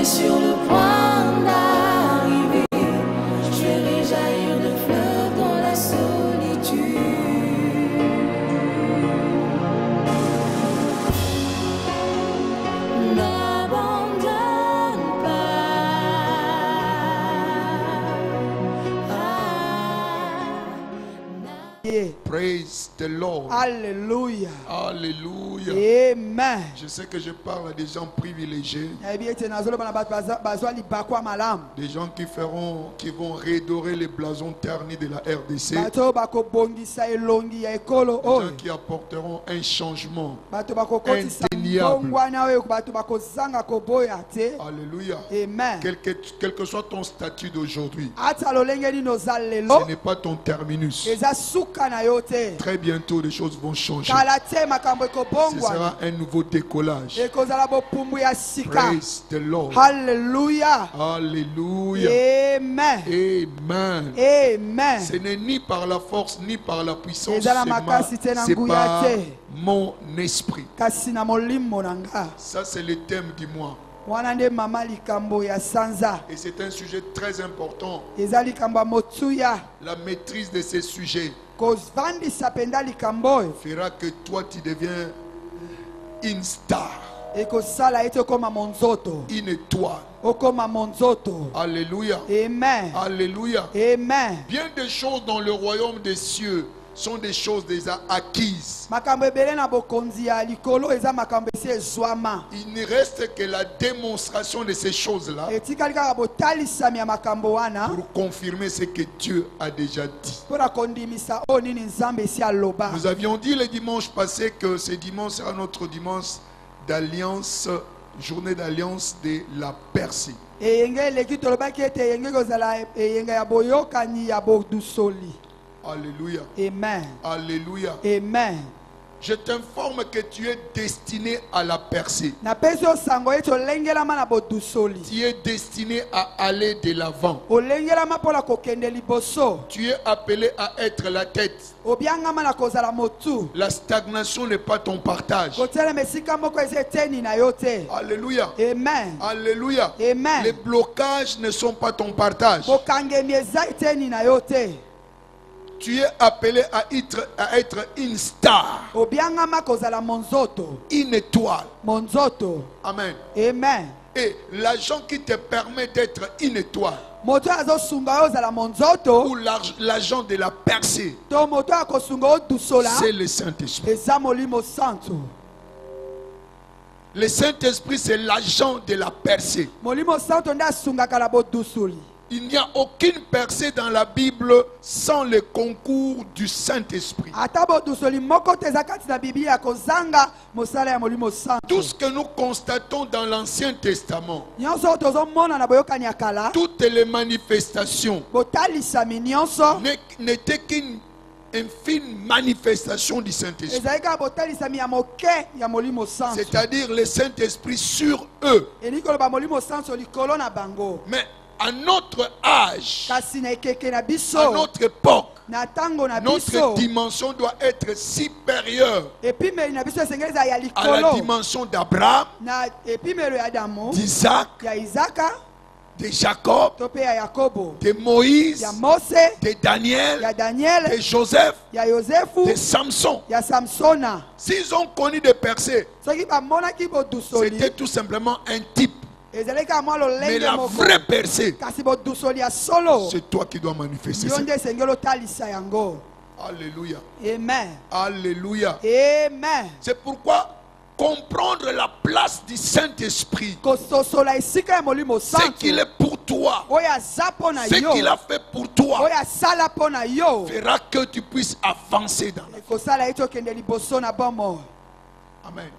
sur le point d'arriver. Je verrai jaillir de fleurs dans la solitude. N'abandonne pas. Praise the Lord. Alléluia. Alléluia. Amen. Je sais que je parle à des gens privilégiés, des gens qui vont redorer les blasons ternis de la RDC, des gens qui apporteront un changement indéniable. Alléluia. Amen. Quel que soit ton statut d'aujourd'hui, ce n'est pas ton terminus. Très bientôt, les choses vont changer. Ce sera un nouveau décollage. Praise the Lord. Alléluia. Alléluia. Amen. Amen. Amen. Ce n'est ni par la force ni par la puissance, c'est par mon esprit. Ça, c'est le thème du mois. Et c'est un sujet très important. La maîtrise de ces sujets fera que toi tu deviens une star, une étoile. Alléluia. Amen. Alléluia. Amen. Bien des choses dans le royaume des cieux sont des choses déjà acquises. Il ne reste que la démonstration de ces choses-là pour confirmer ce que Dieu a déjà dit. Nous avions dit le dimanche passé que ce dimanche sera notre dimanche d'alliance, journée d'alliance de la Percée. Alléluia. Amen. Alléluia. Amen. Je t'informe que tu es destiné à la percée. Tu es destiné à aller de l'avant. Tu es appelé à être la tête. La stagnation n'est pas ton partage. Alléluia. Amen. Alléluia. Amen. Les blocages ne sont pas ton partage. Tu es appelé à être une star, une étoile. Amen. Amen. Et l'agent qui te permet d'être une étoile, ou l'agent de la percée, c'est le Saint-Esprit. Le Saint-Esprit, c'est l'agent de la percée. Il n'y a aucune percée dans la Bible sans le concours du Saint-Esprit. Tout ce que nous constatons dans l'Ancien Testament, toutes les manifestations n'étaient qu'une infime manifestation du Saint-Esprit. C'est-à-dire le Saint-Esprit sur eux. Mais à notre âge, à notre époque, notre dimension doit être supérieure à la dimension d'Abraham, d'Isaac, de Jacob, de Moïse, de Daniel, de Joseph, de Samson. S'ils ont connu des percées, c'était tout simplement un type. Mais la vraie percée, c'est toi qui dois manifester ça. Alléluia. Amen. Alléluia. Amen. C'est pourquoi comprendre la place du Saint-Esprit, ce qu'il est pour toi, ce qu'il a fait pour toi, fera que tu puisses avancer dans la vie. Amen.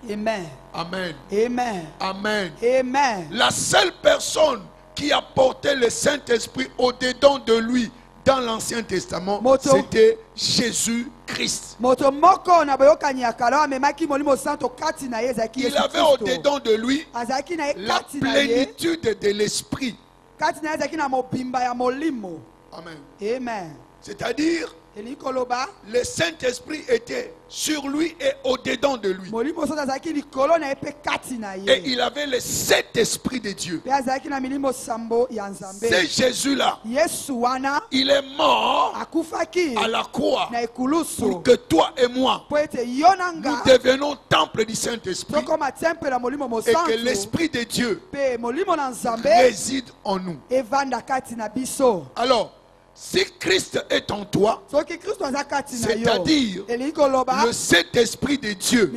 Amen. Amen. Amen. Amen. Amen. La seule personne qui a porté le Saint-Esprit au-dedans de lui dans l'Ancien Testament, c'était Jésus-Christ. Il avait au-dedans de lui la plénitude de l'Esprit. Amen. Amen. C'est-à-dire, le Saint-Esprit était sur lui et au-dedans de lui. Et il avait les 7 esprits de Dieu. C'est Jésus-là. Il est mort à la croix pour que toi et moi, nous devenons temple du Saint-Esprit et que l'Esprit de Dieu réside en nous. Alors, si Christ est en toi, c'est-à-dire le Saint-Esprit de Dieu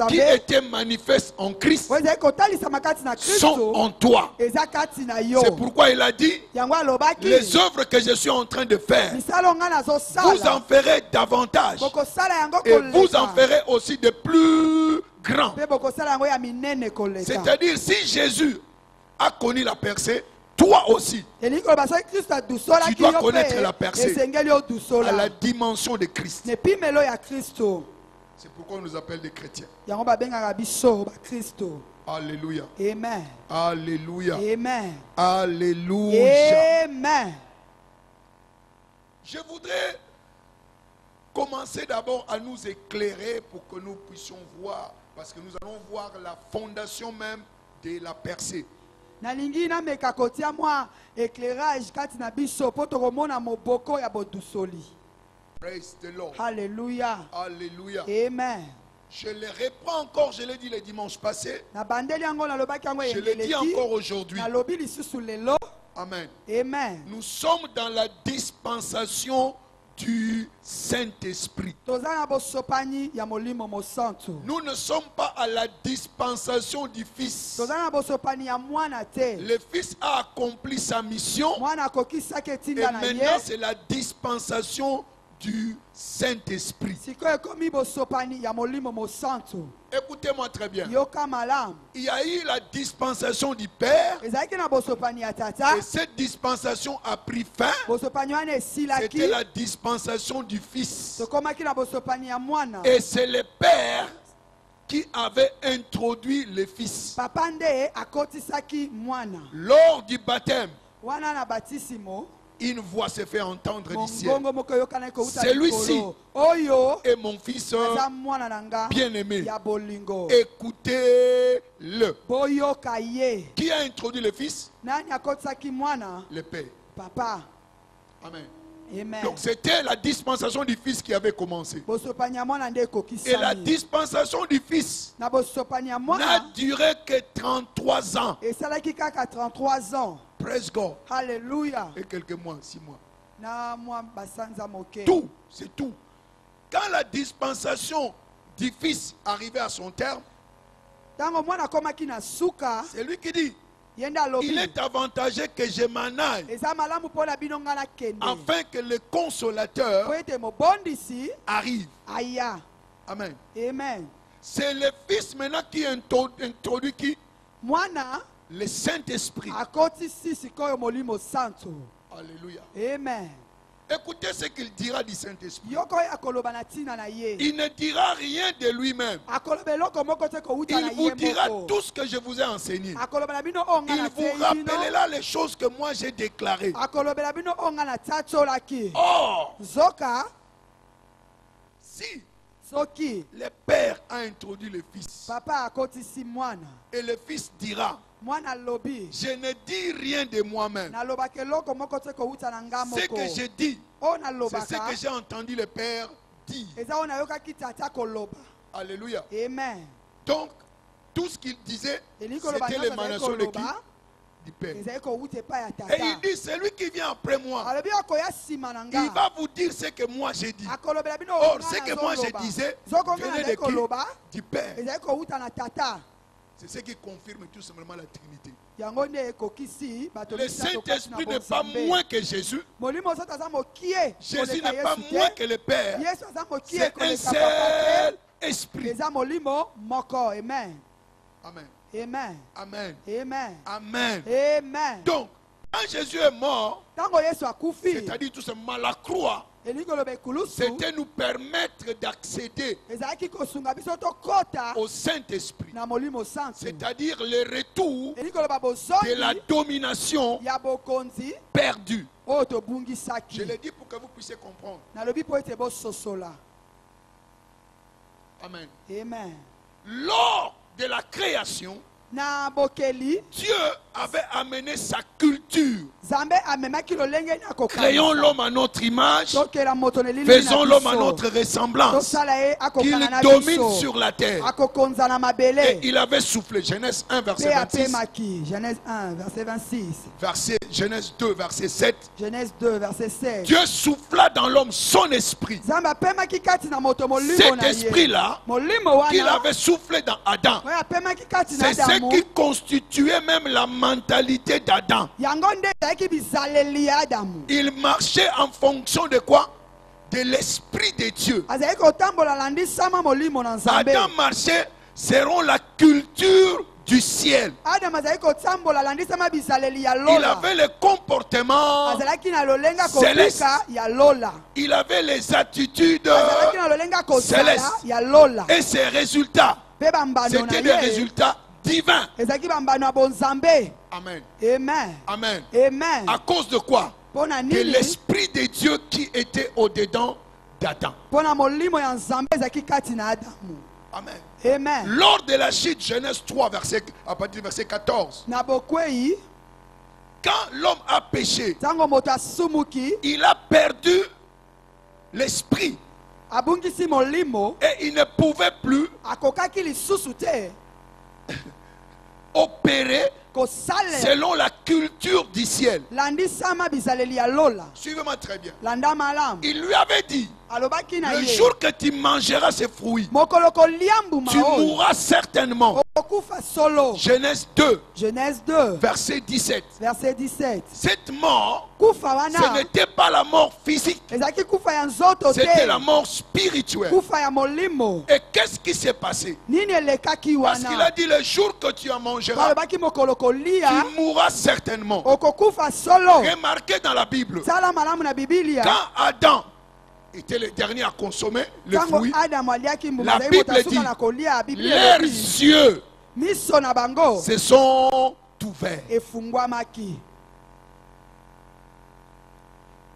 qui était manifeste en Christ sont en toi. C'est pourquoi il a dit, les œuvres que je suis en train de faire, vous en ferez davantage et vous en ferez aussi de plus grands. C'est-à-dire, si Jésus a connu la percée, toi aussi, tu dois connaître la percée à la dimension de Christ. C'est pourquoi on nous appelle des chrétiens. Alléluia. Amen. Alléluia. Amen. Alléluia. Amen. Je voudrais commencer d'abord à nous éclairer pour que nous puissions voir, parce que nous allons voir la fondation même de la percée. Nalingi na meka kotia mwa éclairage kati na biso poto komona moboko ya bodusoli. Praise the Lord. Alléluia. Alléluia. Amen. Je le reprends encore, je l'ai dit le dimanche passé. Na bandeli yango na lobaki yango je le dis encore aujourd'hui. Na lobi lisusu lelo. Amen. Amen. Nous sommes dans la dispensation du Saint-Esprit. Nous ne sommes pas à la dispensation du Fils. Le Fils a accompli sa mission. Et maintenant, c'est la dispensation du Saint-Esprit. Écoutez-moi très bien. Il y a eu la dispensation du Père. Et cette dispensation a pris fin. C'était la dispensation du Fils. Et c'est le Père qui avait introduit le Fils. Lors du baptême, une voix se fait entendre du ciel. Celui-ci est mon fils bien-aimé. Écoutez-le. Qui a introduit le fils? Le Père. Papa. Amen. Amen. Donc c'était la dispensation du fils qui avait commencé. Et la dispensation du fils n'a duré que 33 ans. Praise God. Alléluia. Et quelques mois, 6 mois. Tout, c'est tout. Quand la dispensation du Fils arrivait à son terme, c'est lui qui dit, il est avantageux que je m'en aille afin que le Consolateur arrive. Amen. Amen. C'est le Fils maintenant qui introduit qui? Le Saint-Esprit. Alléluia. Amen. Écoutez ce qu'il dira du Saint-Esprit. Il ne dira rien de lui-même. Il vous dira tout ce que je vous ai enseigné. Il vous rappellera les choses que moi j'ai déclarées. Or, si le Père a introduit le Fils et le Fils dira, je ne dis rien de moi-même. Ce que je dis, c'est ce que j'ai entendu le Père dire. Alléluia. Amen. Donc, tout ce qu'il disait, c'était l'émanation de qui? Du Père. Et il dit, celui qui vient après moi, il va vous dire ce que moi j'ai dit. Or, ce que moi je disais, venait de qui? Du Père. C'est ce qui confirme tout simplement la Trinité. Le Saint-Esprit n'est pas moins que Jésus. Jésus n'est pas moins que le Père. C'est un seul esprit. Amen. Amen. Amen. Amen. Amen. Amen. Amen. Donc, Quand Jésus est mort, c'est-à-dire tout simplement la croix, c'était nous permettre d'accéder au Saint-Esprit. C'est-à-dire le retour de la domination perdue. Je le dis pour que vous puissiez comprendre. Amen. Amen. Lors de la création, Dieu avait amené sa culture. Créons l'homme à notre image, faisons l'homme à notre ressemblance, qu'il domine sur la terre. Et il avait soufflé. Genèse 1, verset 26. Genèse 1, verset 26. Genèse 2, verset 7. Genèse 2, verset 7. Dieu souffla dans l'homme son esprit. Cet esprit-là, qu'il avait soufflé dans Adam, c'est ce qui constituait même la mentalité d'Adam. Il marchait en fonction de quoi? De l'esprit de Dieu. Adam marchait selon la culture du ciel. Il avait le comportement céleste. Il avait les attitudes célestes. Et ses résultats, c'était des résultats divins. Amen. Amen. Amen. Amen. À cause de quoi? Que l'esprit de Dieu qui était au-dedans d'Adam. Amen. Amen. Lors de la chute, Genèse 3, à partir du verset 14. Quand l'homme a péché, il a perdu l'esprit. Et il ne pouvait plus opérer selon la culture du ciel. Suivez-moi très bien. Il lui avait dit, le jour que tu mangeras ces fruits, tu mourras certainement. Genèse 2, verset 17. Cette mort, ce n'était pas la mort physique, c'était la mort spirituelle. Et qu'est-ce qui s'est passé? Parce qu'il a dit, le jour que tu en mangeras, tu mourras certainement. Remarquez dans la Bible, quand Adam était le dernier à consommer le fruit, la Bible dit, leurs yeux se sont ouverts.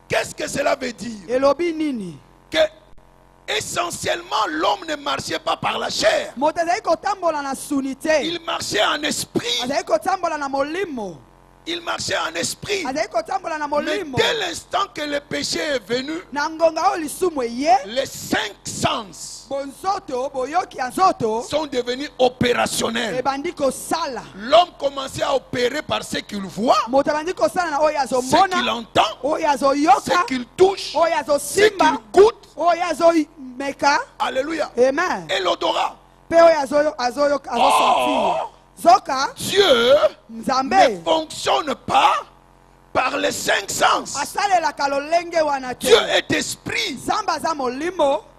Qu'est-ce que cela veut dire? Que essentiellement l'homme ne marchait pas par la chair, il marchait en esprit. Il marchait en esprit. Mais dès l'instant que le péché est venu, les 5 sens sont devenus opérationnels. L'homme commençait à opérer par ce qu'il voit, ce qu'il entend, ce qu'il touche, ce qu'il goûte. Alléluia. Amen. Et l'odorat. Dieu ne fonctionne pas par les 5 sens. Dieu est esprit.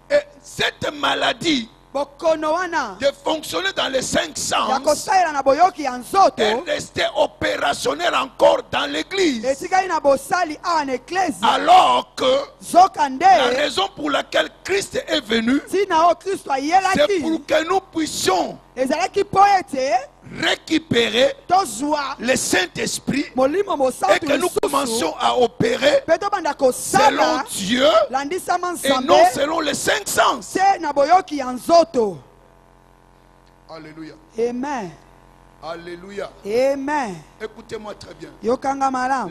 Et cette maladie de fonctionner dans les 5 sens est resté opérationnel encore dans l'église. Alors que la raison pour laquelle Christ est venu, c'est pour que nous puissions récupérer le Saint-Esprit et que nous commencions à opérer selon Dieu et non selon les 5 sens. Alléluia. Amen. Alléluia. Amen. Écoutez-moi très bien.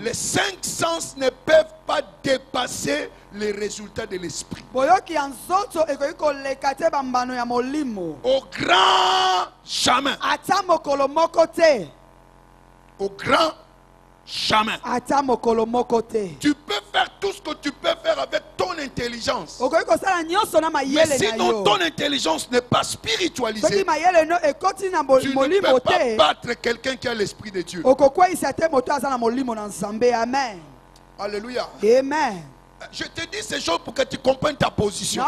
Les 5 sens ne peuvent pas dépasser les résultats de l'esprit. Au grand chemin. Au grand chemin. Tu peux faire tout ce que tu peux faire avec ton intelligence. Mais sinon ton intelligence n'est pas spiritualisée, tu ne peux pas battre quelqu'un qui a l'esprit de Dieu. Amen. Alléluia. Amen. Je te dis ces choses pour que tu comprennes ta position.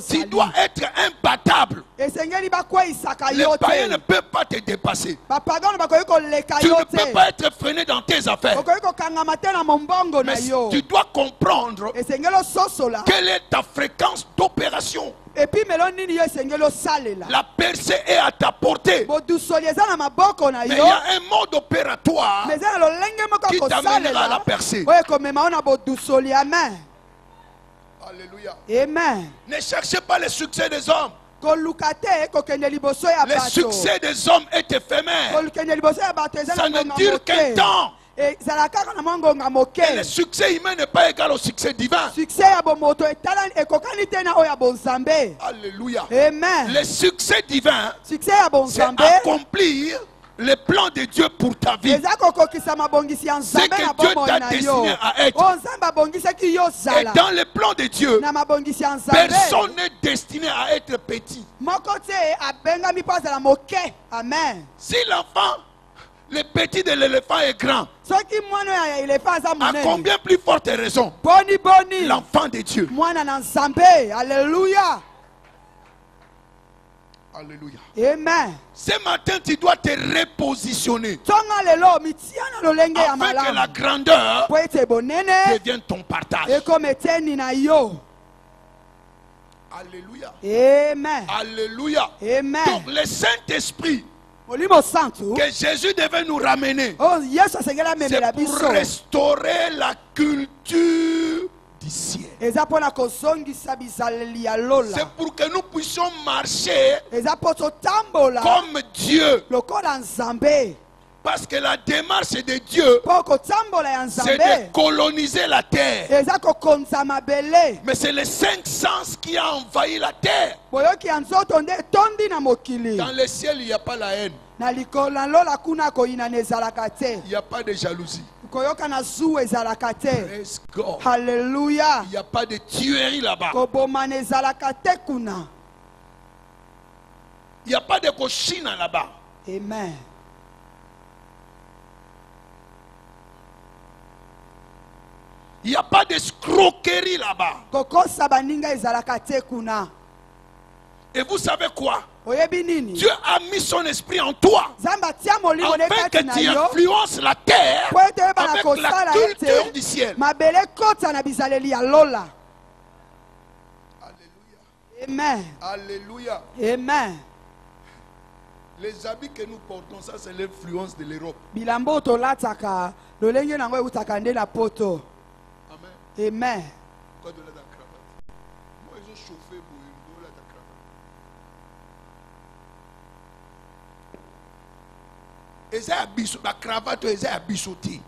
Tu dois être imbattable. Les païens ne peuvent pas te dépasser. Tu ne peux pas être freiné dans tes affaires. Mais tu dois comprendre quelle est ta fréquence d'opération. La percée est à ta portée. Mais il y a un mode opératoire qui t'amènera à la percée. Alléluia. Amen. Ne cherchez pas le succès des hommes. Le succès des hommes est éphémère. Ça ne dure qu'un temps. Et le succès humain n'est pas égal au succès divin. Alléluia. Amen. Le succès divin, c'est accomplir le plan de Dieu pour ta vie. C'est que Dieu t'a destiné à être. Et dans le plan de Dieu, personne n'est destiné à être petit. Si l'enfant, le petit de l'éléphant est grand, à combien plus forte raison l'enfant de Dieu. Alléluia. Alléluia. Amen. Ce matin, tu dois te repositionner afin que la grandeur devienne ton partage. Alléluia. Amen. Alléluia. Amen. Donc le Saint-Esprit que Jésus devait nous ramener, c'est pour restaurer la culture du ciel. C'est pour que nous puissions marcher comme Dieu. Parce que la démarche de Dieu, c'est de coloniser la terre. Mais c'est les 5 sens qui ont envahi la terre. Dans le ciel, il n'y a pas la haine. Il n'y a pas de jalousie. Praise God. Alléluia. Il n'y a pas de tuerie là-bas. Il n'y a pas de cochina là-bas. Amen. Il n'y a pas d'escroquerie là-bas. Et vous savez quoi? Dieu a mis son esprit en toi afin que tu influences la terre avec la culture du ciel. Alléluia. Amen. Alléluia. Amen. Les habits que nous portons, ça c'est l'influence de l'Europe. Amen. Amen. Pourquoi de la cravate? Moi, ils ont chauffé pour la cravate. La cravate, ils ont bichoté.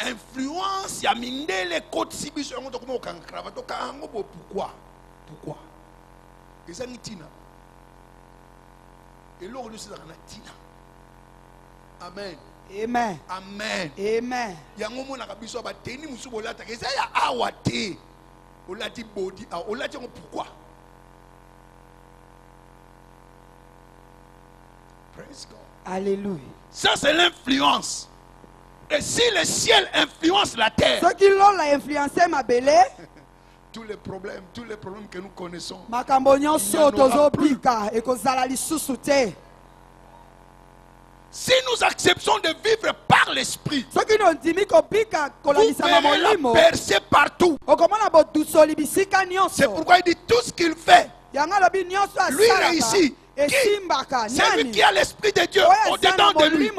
Influence, il y a mine les côtes si bichot, on doit comment cravate. Pourquoi? Pourquoi? Et ça, Nitina. Et l'autre, c'est la Tina. Amen. Amen. Amen. Amen. Yango na kabiso ba teni musu bolata ke ya awate. Olati body, olati pourquoi? Praise God. Alléluia. Ça c'est l'influence. Et si le ciel influence la terre, ceux qui l'ont influencé ma belle, tous les problèmes que nous connaissons, si nous acceptons de vivre par l'esprit, vous verrez la percée partout. C'est pourquoi il dit tout ce qu'il fait, lui réussit. C'est lui qui a l'esprit de Dieu au-dedans de lui.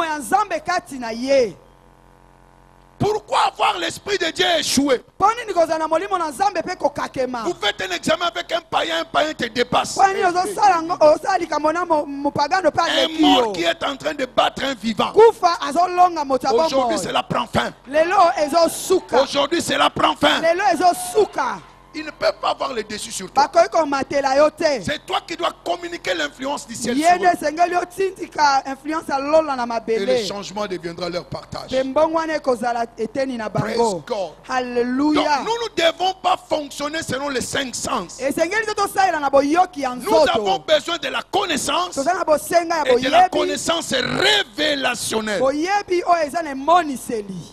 Pourquoi avoir l'esprit de Dieu échoué? Vous faites un examen avec un païen te dépasse. Un mort qui est en train de battre un vivant. Aujourd'hui, cela prend fin. Aujourd'hui, cela prend fin. Ils ne peuvent pas avoir le dessus sur toi. C'est toi qui dois communiquer l'influence du ciel sur eux. Et le changement deviendra leur partage. Praise God. Hallelujah. Donc nous ne devons pas fonctionner selon les 5 sens. Nous avons besoin de la connaissance et de la connaissance révélationnelle.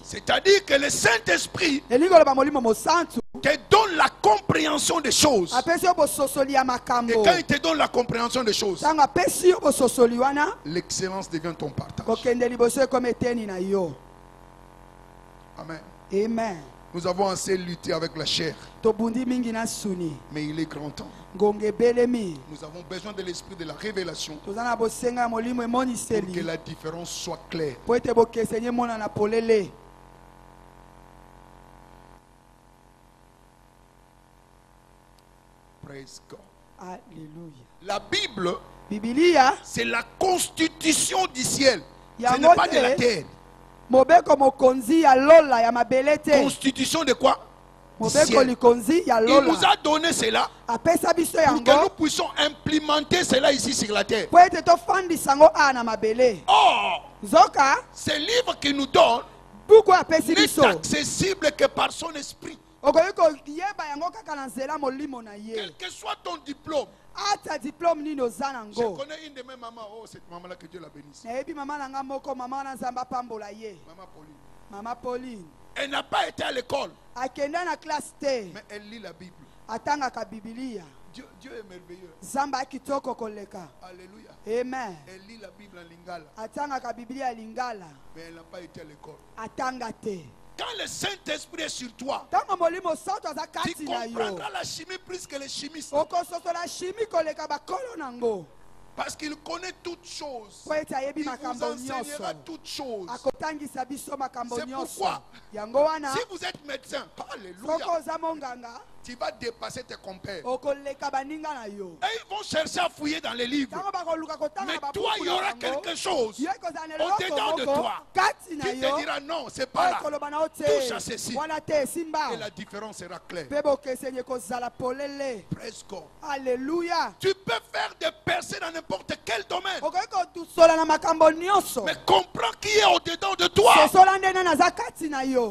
C'est-à-dire que le Saint-Esprit te donne la compréhension des choses. Et quand il te donne la compréhension des choses, l'excellence devient ton partage. Amen. Amen. Nous avons assez lutté avec la chair, mais il est grand temps. Nous avons besoin de l'esprit de la révélation pour que la différence soit claire. Praise God. Alléluia. La Bible, Biblia, c'est la constitution du ciel. Ce n'est pas de la terre. Constitution de quoi? Du ciel. Il nous a donné cela pour que nous puissions implémenter cela ici sur la terre. Or, ce livre qu'il nous donne n'est accessible que par son esprit. Quel que soit ton diplôme. Je connais une de mes mamans. Oh, cette maman-là, que Dieu la bénisse. Maman Pauline. Elle n'a pas été à l'école. Mais elle lit la Bible. Dieu est merveilleux. Alléluia. Amen. Elle lit la Bible en lingala. Mais elle n'a pas été à l'école. Quand le Saint-Esprit est sur toi, tu comprendras la chimie plus que les chimistes. Parce qu'il connaît toutes choses. Il vous enseignera toutes choses. C'est pourquoi, si vous êtes médecin, alléluia, tu vas dépasser tes compères. Et ils vont chercher à fouiller dans les livres. Mais toi, il y aura quelque chose au-dedans de toi qui te dira non, c'est pas là. Touche à ceci. Et la différence sera claire. Praise God. Alléluia. Tu peux faire des percées dans n'importe quel domaine. Mais comprends qui est au-dedans de toi.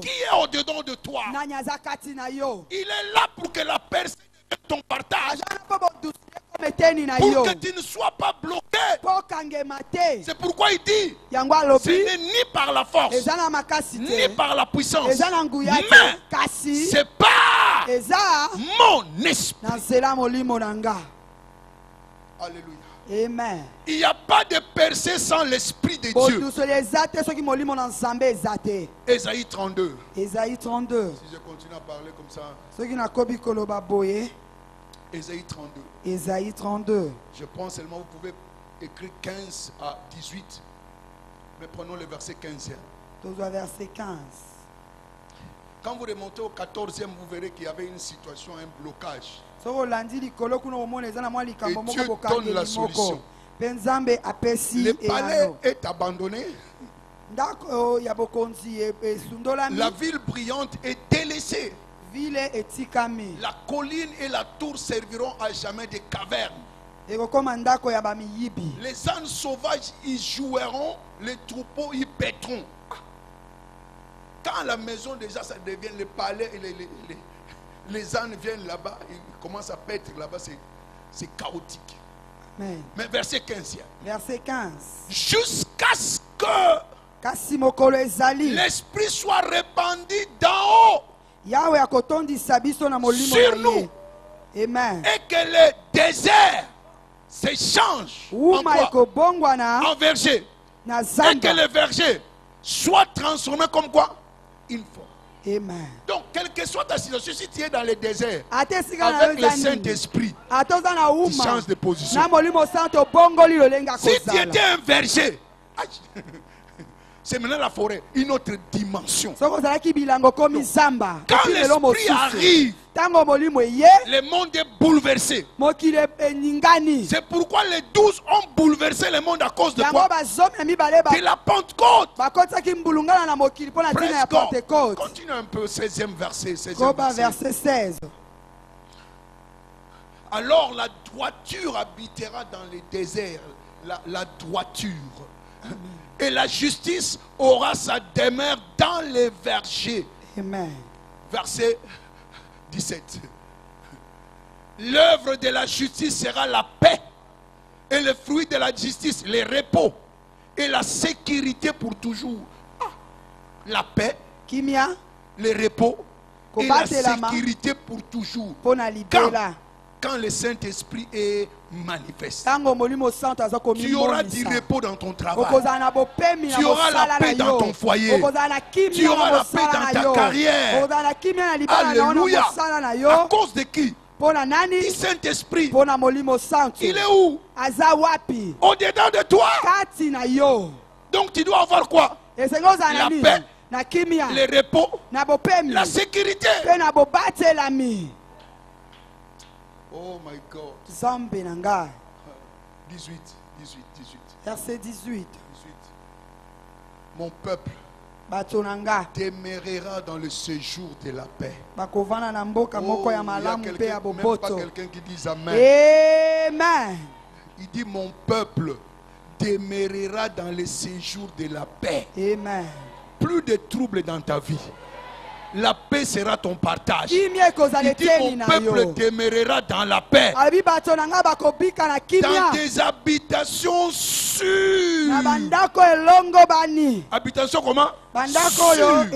Qui est au-dedans de toi. Il est là pour que la percée devienne ton partage. Pour que tu ne sois pas bloqué. C'est pourquoi il dit, ce n'est ni par la force, ni par la puissance, mais c'est par mon esprit. Alléluia. Amen. Il n'y a pas de percée sans l'esprit de Dieu. Ésaïe 32. Ésaïe 32. Si je continue à parler comme ça. Ésaïe 32. Ésaïe 32. Je pense seulement vous pouvez écrire 15 à 18. Mais prenons le verset 15. Verset 15. Quand vous remontez au 14e, vous verrez qu'il y avait une situation, un blocage. Et Dieu donne la solution. Le palais est abandonné. La ville brillante est délaissée. La colline et la tour serviront à jamais de cavernes. Les ânes sauvages y joueront, les troupeaux y paîtront. Quand la maison déjà ça devient le palais et les ânes viennent là-bas, ils commencent à paître là-bas, c'est chaotique. Amen. Mais verset 15. Verset 15. Jusqu'à ce que l'esprit soit répandu d'en haut sur nous. Amen. Et que le désert se change en verger. Et que le verger soit transformé comme quoi? Une forme. Amen. Donc, quelle que soit ta situation, si tu es dans le désert, avec le Saint-Esprit, tu changes de position. Si tu étais un verger, c'est maintenant la forêt, une autre dimension. Donc, quand l'Esprit arrive, le monde est bouleversé. C'est pourquoi les 12 ont bouleversé le monde à cause de quoi? De la Pentecôte. Presque. Continue un peu, 16e verset. 16e verset 16. Alors la droiture habitera dans les déserts. La droiture. Et la justice aura sa demeure dans les vergers. Amen. Verset 17. L'œuvre de la justice sera la paix. Et le fruit de la justice, les repos. Et la sécurité pour toujours. La paix, Kimia, les repos et la sécurité pour toujours. Quand le Saint-Esprit est manifeste, tu auras du repos dans ton travail. Tu auras la paix dans ton foyer. Tu auras la paix dans ta carrière. Alléluia. À cause de qui? Du Saint-Esprit. Il est où? Au-dedans de toi. Donc tu dois avoir quoi? La paix, le repos, la sécurité. Oh my God. 18. Verset 18. Mon peuple demeurera dans le séjour de la paix. Oh, il y a même pas quelqu'un qui dit Amen. Amen. Il dit mon peuple demeurera dans le séjour de la paix. Amen. Plus de troubles dans ta vie. La paix sera ton partage. Il dit mon peuple demeurera dans la paix. Dans des habitations sûres. Habitation comment? Sûres.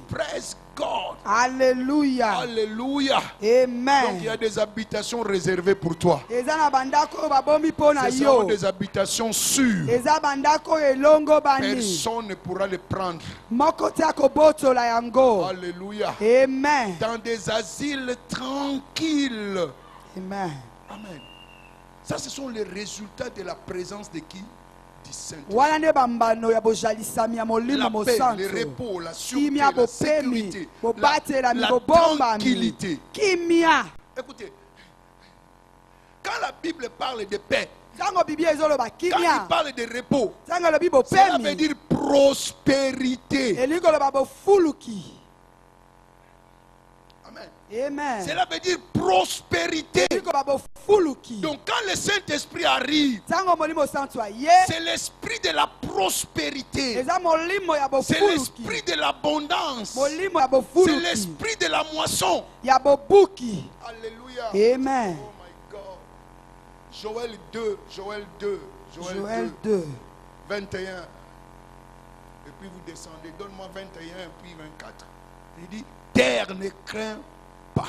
Praise God. Alléluia. Alléluia. Amen. Donc il y a des habitations réservées pour toi. Ce sont des habitations sûres. Personne ne pourra les prendre. Alléluia. Amen. Dans des asiles tranquilles. Amen. Amen. Ça, ce sont les résultats de la présence de qui? Du Saint-Esprit. La paix, le repos, la sûreté, la sécurité, la tranquillité. Écoutez, quand la Bible parle de paix, quand il parle de repos, cela veut dire prospérité. Amen. Cela veut dire prospérité. Donc quand le Saint-Esprit arrive, c'est l'esprit de la prospérité. C'est l'esprit de l'abondance. C'est l'esprit de la moisson. Alléluia. Amen. Oh my God. Joël 2. Joël 2. 21. Et puis vous descendez. Donne-moi 21 et puis 24. Il dit, terre ne craint pas.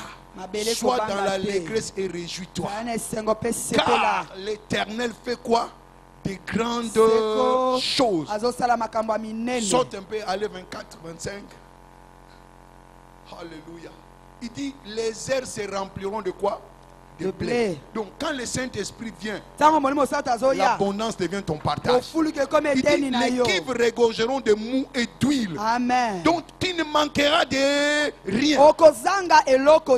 Sois dans l'allégresse et réjouis-toi. Car l'Éternel fait quoi? Des grandes choses. Saute un peu, allez 24, 25. Alléluia. Il dit, les airs se rempliront de quoi? De blé. Donc quand le Saint-Esprit vient, l'abondance devient ton partage. Il dit, les cuves regorgeront de mou et d'huile. Amen. Donc tu ne manqueras de rien.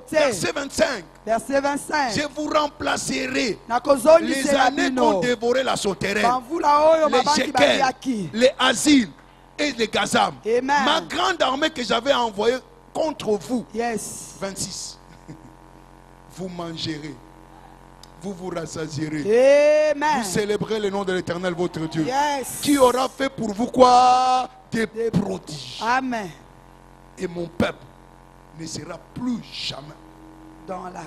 Verset 25. Verset 25. Je vous remplacerai les années qu'ont dévoré la sauterelle, les shekels, les asiles et les gazam. Ma grande armée que j'avais envoyée contre vous. Yes. 26. Vous mangerez, vous vous rassasierez. Amen. Vous célébrez le nom de l'Éternel votre Dieu. Yes. Qui aura fait pour vous quoi? Des prodiges. Amen. Et mon peuple ne sera plus jamais dans la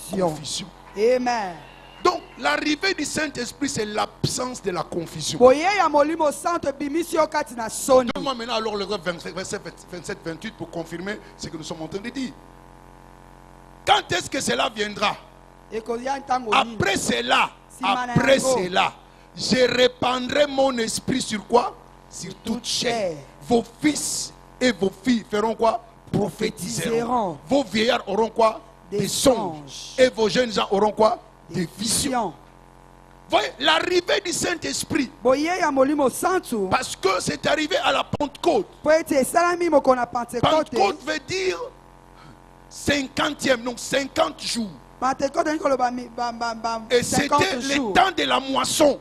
confusion. Amen. Donc l'arrivée du Saint-Esprit, c'est l'absence de la confusion. Donne-moi maintenant alors le verset 27-28 pour confirmer ce que nous sommes en train de dire. Quand est-ce que cela viendra? Après cela, je répandrai mon esprit sur quoi? Sur toute chair. Vos fils et vos filles feront quoi? Prophétiseront. Vos vieillards auront quoi? Des songes. Et vos jeunes gens auront quoi? Des visions. Voyez, l'arrivée du Saint-Esprit. Parce que c'est arrivé à la Pentecôte. Pentecôte veut dire 50e, donc 50 jours. Et c'était le temps de la moisson.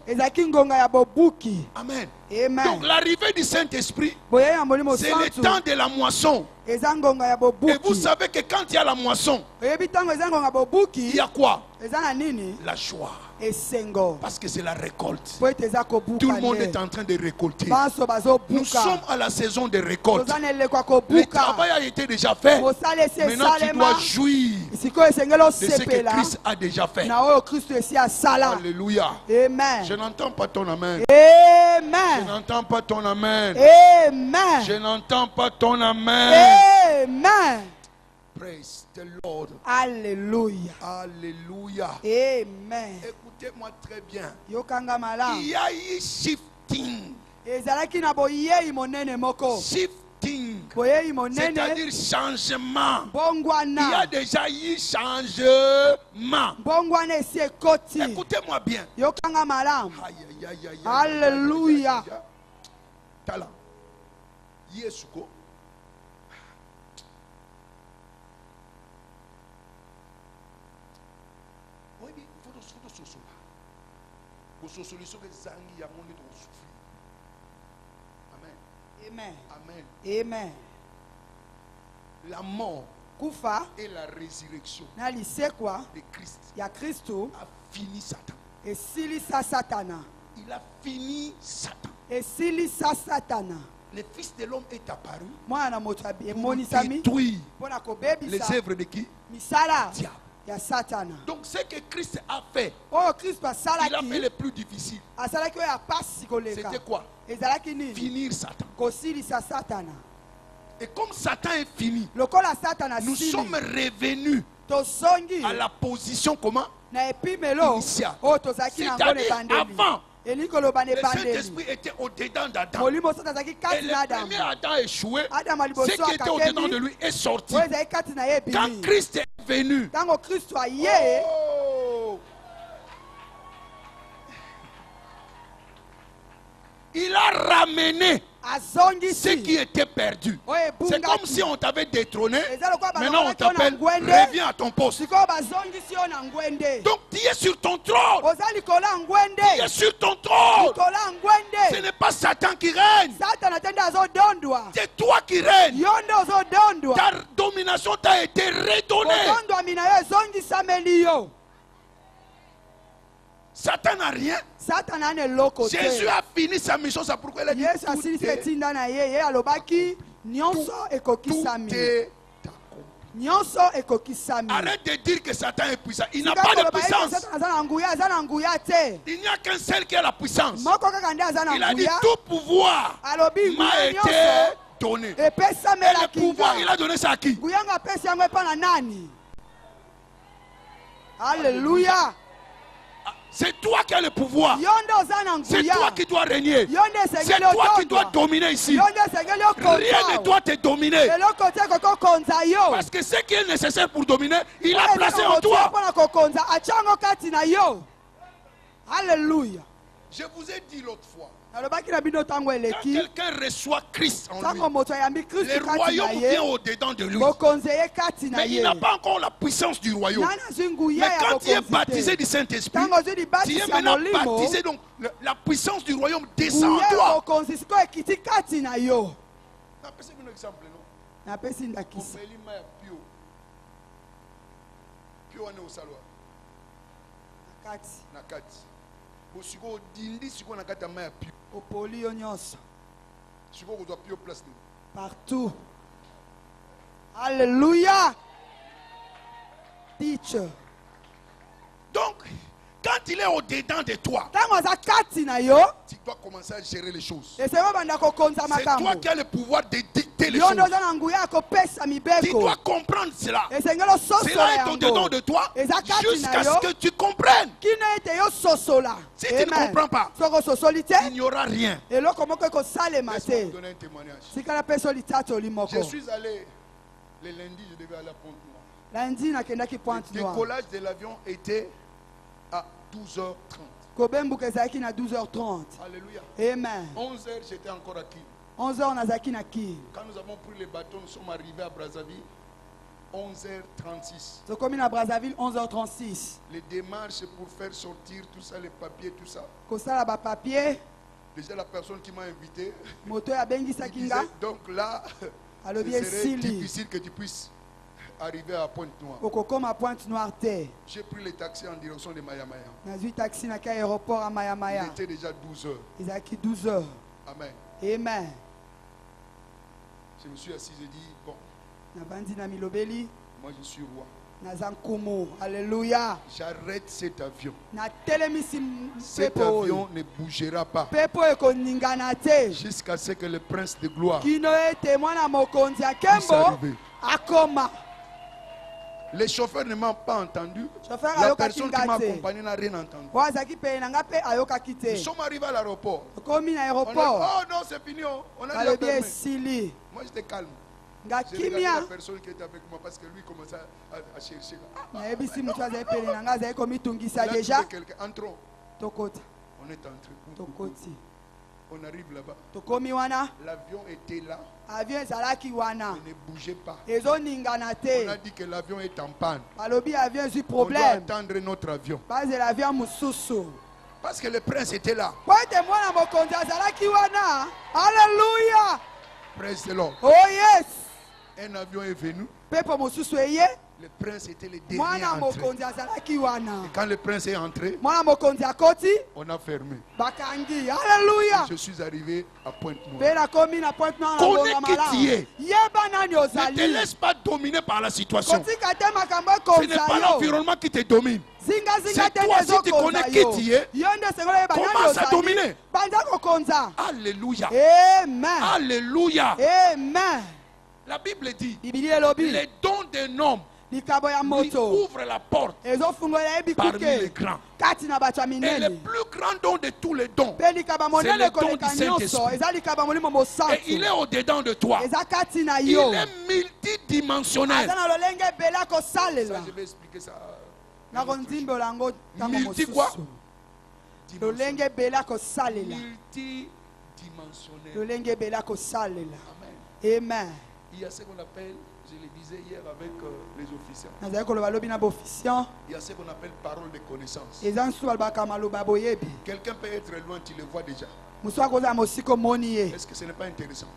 Amen. Amen. Donc l'arrivée du Saint-Esprit, c'est le temps de la moisson. Et vous savez que quand il y a la moisson, il y a quoi? La joie. Parce que c'est la récolte. Tout le monde est en train de récolter. Nous sommes à la saison de récolte. Le travail a été déjà fait. Maintenant tu dois jouir de ce que Christ a déjà fait. Alléluia. Amen. Je n'entends pas ton amen. Amen. Je n'entends pas ton amen. Amen. Je n'entends pas ton amen. Amen. Praise the Lord. Alléluia. Alléluia. Amen. Écoutez-moi très bien. Yokanga mala. Il y a eu shifting. Shifting. C'est-à-dire changement. Il y a déjà eu changement. Écoutez-moi bien. Yokanga mala. Aïe, aïe, aïe, aïe, Alléluia. Tala. Yesuko. Amen. Amen. Amen. La mort Kufa et la résurrection de Christ a fini Satan. Et silisa satana. Il a fini Satan. Et silisa satana. Le Fils de l'homme est apparu pour détruire les œuvres de qui? Diable. Donc ce que Christ a fait, il a fait le plus difficile. C'était quoi? Finir Satan. Et comme Satan est fini, nous sommes revenus à la position comment? Initiale. C'est-à-dire avant, le Saint-Esprit était au-dedans d'Adam. Et le premier Adam a échoué. Ce qui était au-dedans de lui est sorti. Quand Christ est venu, oh, il a ramené ce qui était perdu. C'est comme si on t'avait détrôné. Maintenant on t'appelle, reviens à ton poste. Donc tu es sur ton trône. Tu es sur ton trône. Ce n'est pas Satan qui règne. C'est toi qui règnes. Ta domination t'a été redonnée. Satan n'a rien. Jésus a fini sa mission. C'est pourquoi il a dit tout est accompli. Arrête de dire que Satan est puissant. Il n'a pas de puissance. Il n'y a qu'un seul qui a la puissance. Il a dit tout pouvoir m'a été donné. Et le pouvoir, il a donné ça à qui? Alléluia. C'est toi qui as le pouvoir. C'est toi qui dois régner. C'est toi qui dois dominer ici. Rien ne doit te dominer. Parce que ce qui est nécessaire pour dominer, il a placé en toi. Alléluia. Je vous ai dit l'autre fois. Quand quelqu'un reçoit Christ en lui, le royaume vient au-dedans de lui. Mais il n'a pas encore la puissance du royaume. Mais quand tu es baptisé du Saint-Esprit, tu es maintenant baptisé, donc la puissance du royaume descend en toi. Partout. Alléluia. Teacher. Donc, quand il est au-dedans de toi, tu dois commencer à gérer les choses. C'est toi qui as le pouvoir de dicter les choses. Tu dois comprendre cela. Cela est au-dedans de toi jusqu'à ce que tu comprennes. Si tu ne comprends pas, il n'y aura rien. Laisse-moi vous donner un témoignage. Je suis allé le lundi, je devais aller à Pointe-Noire. Le décollage de l'avion était à 12h30. Alléluia. Amen. 11h, j'étais encore à Kiev. 11h, on a Zaki na Kiev. Quand nous avons pris le bateau, nous sommes arrivés à Brazzaville. 11h36. Tokomi na Brazzaville 11h36. Les démarches pour faire sortir tout ça, les papiers, tout ça. Kosala ba papier. Déjà la personne qui m'a invité. Moto ya bengi sakinga. Donc là, ce serait difficile que tu puisses arriver à Pointe-Noire. Okokoma Pointe-Noire te. J'ai pris le taxi en direction de Maya-Maya. Nazui taxi na ka aéroport à Maya-Maya. Il était déjà 12h. Ils acquis 12h. Amen. Amen. Je me suis assis et dit, bon. Nabandi na milobeli. Moi je suis roi. Nazankumu. Alléluia. J'arrête cet avion. Na telemisi cet avion ne bougera pas. Pepo ekoningana te. Jusqu'à ce que le prince de gloire Kino ete mwana mokonzi akembo akoma. Les chauffeurs ne m'ont pas entendu. La personne qui m'a accompagné n'a rien entendu. Nous sommes arrivés à l'aéroport. Oh non, c'est fini. On a déjà fermé. Moi j'étais calme. J'ai regardé la personne qui était avec moi parce que lui commençait à chercher. Entrons. On est entré. On arrive là-bas. L'avion était là. Il ne bougeait pas. On a dit que l'avion est en panne. On doit attendre notre avion. Parce que le prince était là. Alléluia. Praise the Lord. Oh yes. Un avion est venu. Le prince était le dernier entré. Et quand le prince est entré, on a fermé. Alléluia. Je suis arrivé à Pointe-Noire. Connais qui tu es. Ne te laisse pas dominer par la situation. Ce n'est pas l'environnement qui te domine. C'est toi, si tu connais qui tu es, commence à dominer. Alléluia. Amen. Alléluia. Amen. La Bible dit, les dons d'un homme lui ouvre la porte parmi les grands. Et le plus grand don de tous les dons, c'est le don du Saint-Esprit. Et il est au-dedans de toi. Il est multidimensionnel. Ça, je vais expliquer ça. Multi quoi? Multidimensionnel. Amen. Il y a ce qu'on appelle, je le disais hier avec les officiers, il y a ce qu'on appelle parole de connaissance. Quelqu'un peut être loin, tu le vois déjà. Est-ce que ce n'est pas intéressant?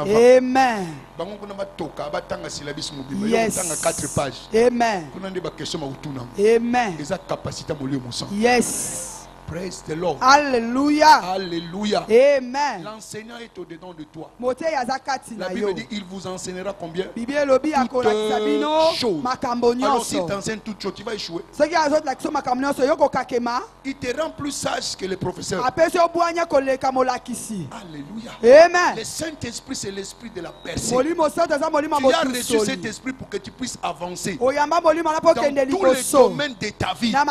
Amen. Yes. Amen. Amen. Yes. Praise the Lord. Alléluia. Alléluia. Amen. L'enseignant est au-dedans de toi. La Bible dit il vous enseignera combien? Toutes choses. Alors s'il t'enseigne toutes choses, tu vas échouer. Il te rend plus sage que le professeur. Alléluia. Amen. Le Saint-Esprit, c'est l'esprit de la personne. Tu as reçu cet esprit pour que tu puisses avancer dans tous les domaines de ta vie, dans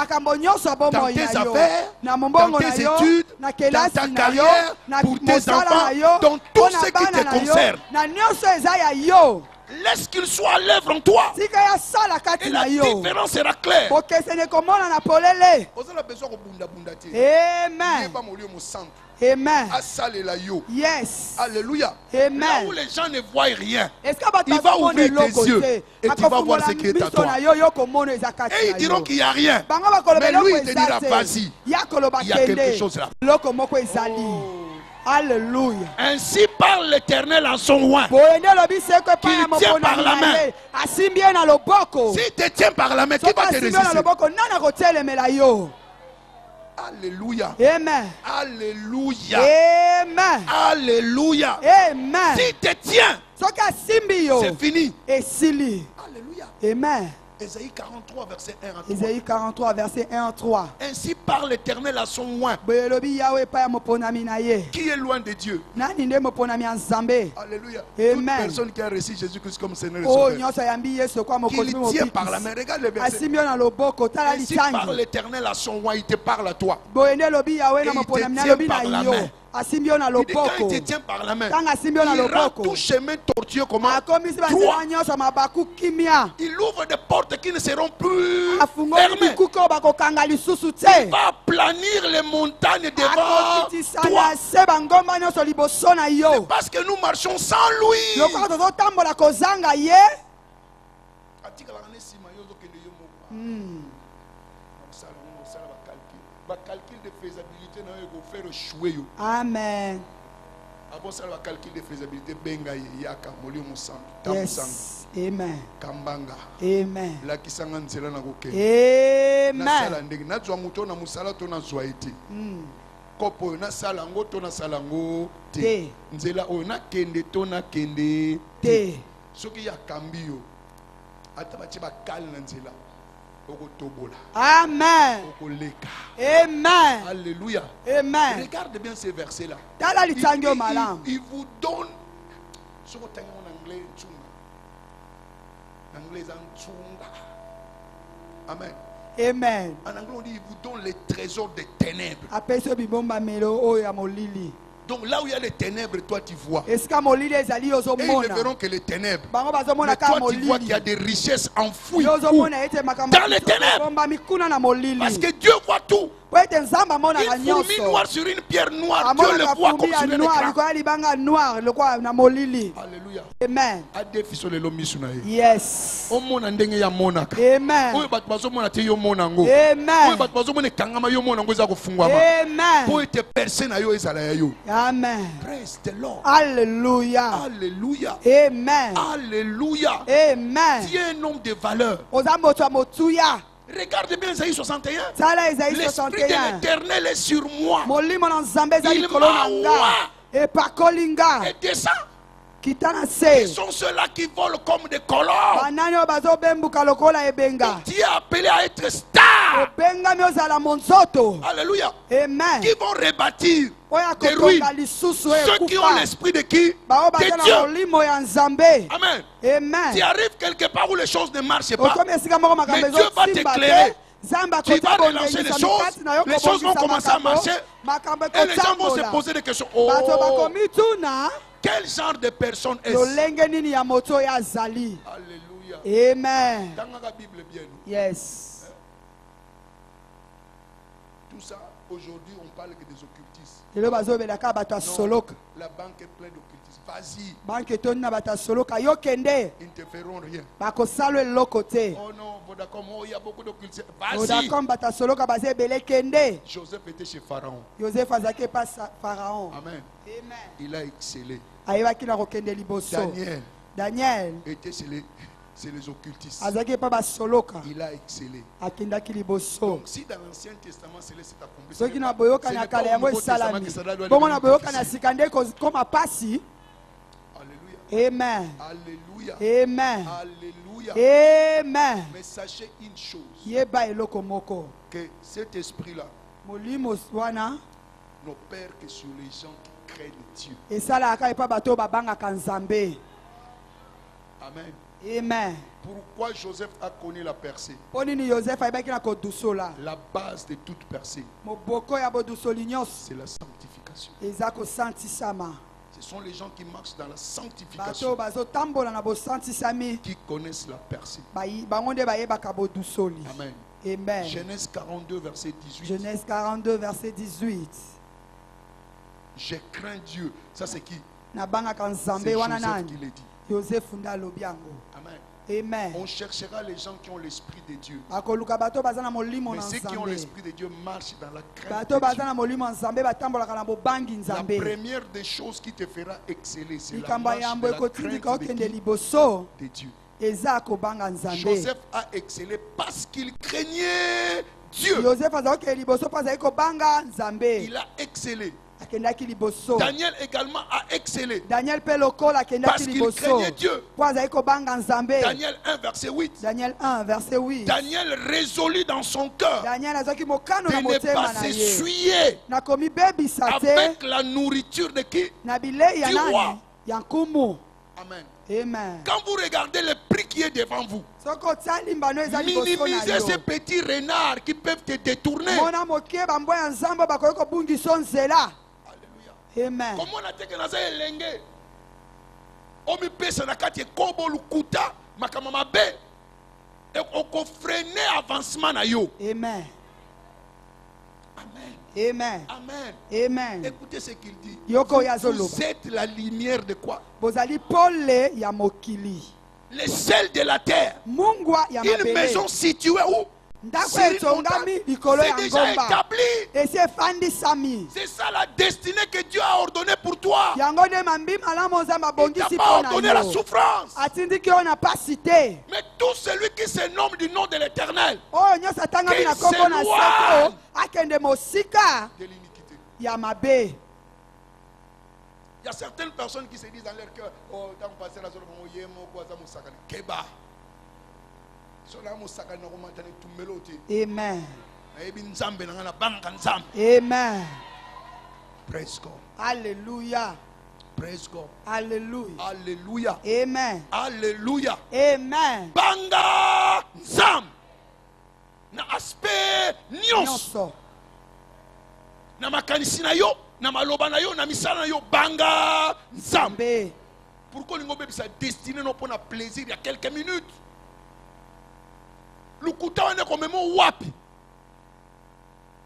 tes affaires, dans tes études, dans ta carrière, pour tes enfants, dans tout ce qui te concerne. Laisse qu'il soit à l'œuvre en toi. Et la différence sera claire. Amen. Yes. Alléluia. Amen. Là où les gens ne voient rien, il va ouvrir tes yeux et tu vas voir ce qui est à toi. Et ils diront qu'il n'y a rien. Mais lui, il te dira, vas-y. Il y a quelque chose là. Alléluia. Ainsi parle l'Éternel en son oint, qu'il tient par la main. S'il te tient par la main, qui va te résister? Alléluia. Amen. Alléluia. Amen. Alléluia. Amen. S'il te tient, c'est fini. Alléluia. Amen. Ésaïe 43, verset 1 à 3. Ésaïe 43, verset 1 à 3. Ainsi parle l'Éternel à son oint, qui est loin de Dieu. Alléluia. Toute personne qui a reçu Jésus-Christ comme Seigneur et Sauveur, qu'il tient par la main. Regarde le verset. Ainsi parle l'Éternel à son oint, il te parle à toi. Et il te tient par la main. Il dit quand il te tient par la main, il rend tout chemin tortueux comment? Il ouvre des portes qui ne seront plus fermées. Il va planir les montagnes devant toi. C'est parce que nous marchons sans lui. Calcul de faisabilité, faire échouer. Amen. Avant ça, le calcul de faisabilité, benga yaka molio musantu. Yes. Amen. Kambanga. Amen. La kisanga nzela na koke. Amen. Na sala ndenge na zwa muto na musala to na zwa ete. Kopo na sala ngo to na sala ngo te. Nzela o na kende to na kende te. Soki ya kambio. Ata ba chiba kal na nzela. Amen. Amen. Alléluia. Amen. Regarde bien ces versets-là. Il vous donne. Ce que tu as en anglais, Amen. Amen. En anglais, on dit il vous donne les trésors des ténèbres. Donc là où il y a les ténèbres, toi tu vois. Et ils ne verront que les ténèbres. Mais toi tu vois qu'il y a des richesses enfouies dans les ténèbres. Parce que Dieu voit tout. Une fourmi noire sur une pierre noire, Dieu le voit comme sur un écran. Alléluia. Amen. Yes. Amen. Amen. Praise the Lord. Alléluia. Alléluia. Amen. Alléluia. Amen. Tu es un homme de valeur. Regarde bien Isaïe 61. L'esprit de l'Éternel est sur moi. Il m'envoie et descend. Qui sont ceux-là qui volent comme des colons. Donc tu es appelé à être star. Alléluia. Amen. Qui vont rebâtir des ruines. Ceux qui ont l'esprit de qui? De Dieu. Amen. Amen. Tu arrives quelque part où les choses ne marchent pas. Mais Dieu va t'éclairer. Tu vas relancer les choses vont commencer à marcher. Et les gens vont se poser des questions. Oh, quel genre de personne est-ce? Alléluia. Amen. Dans la Bible, bien. Yes. Tout ça, aujourd'hui, on parle que des occultistes. Non, la banque est pleine d'occultistes. Vas-y. Ils ne te feront rien. Oh non, Vodacom, il y a beaucoup d'occultistes. Vas-y. Joseph était chez Pharaon. Amen. Il a excellé. Daniel était chez les occultistes. Il a excellé. Donc si dans l'Ancien Testament c'est accompli, c'est le Nouveau Testament que ça doit aller. Amen. Alléluia. Amen. Alléluia. Amen. Mais sachez une chose, que cet esprit-là n'opère que sur les gens qui craignent Dieu. Amen. Amen. Pourquoi Joseph a connu la percée? La base de toute percée, c'est la sanctification. Ce sont les gens qui marchent dans la sanctification qui connaissent la percée. Amen. Amen. Genèse 42, verset 18. Genèse 42, verset 18. Je crains Dieu. Ça c'est qui? C'est Joseph qui l'a dit. Joseph. Amen. Amen. On cherchera les gens qui ont l'esprit de Dieu. Mais ceux qui ont l'esprit de Dieu marchent dans la crainte de Dieu. La première des choses qui te fera exceller, c'est la marche de la crainte de Dieu. Joseph a excellé parce qu'il craignait Dieu. Il a excellé. Daniel également a excellé parce qu'il craignait Dieu. Daniel 1 verset 8. Daniel résolut dans son cœur de ne pas s'essuyer avec la nourriture de qui? Du roi. Amen. Amen. Quand vous regardez le prix qui est devant vous, minimisez ces petits renards qui peuvent te détourner. Amen. Comment on a dit que naza elenge? Omi pesa na kati kobo lukuta makamama be. Et on freiner avancement na yo. Amen. Amen. Amen. Amen. Amen. Écoutez ce qu'il dit. Yoko Vous êtes la lumière de quoi? Bozali pole ya mokili. Le sel de la terre. Mungwa ya mabele. Une maison située où? C'est déjà établi. C'est ça la destinée que Dieu a ordonnée pour toi. Il t'a pas ordonné la souffrance. Mais tout celui qui se nomme du nom de l'Éternel, qu'il s'éloigne de l'iniquité. Il y a certaines personnes qui se disent dans leur cœur, oh, tant passé la zone de Keba. Amen. Amen. Praise God. Alléluia. Praise God. Alléluia. Alléluia. Amen. Alléluia. Amen. Banga nzam. Na aspect nyonso. Na makanisi na yo, na maloba na yo, na misala na yo, banga nzam. Pourquoi l'ingo bébé sa destinée non pour un plaisir il y a quelques minutes? Lukuta wane komemo wapi?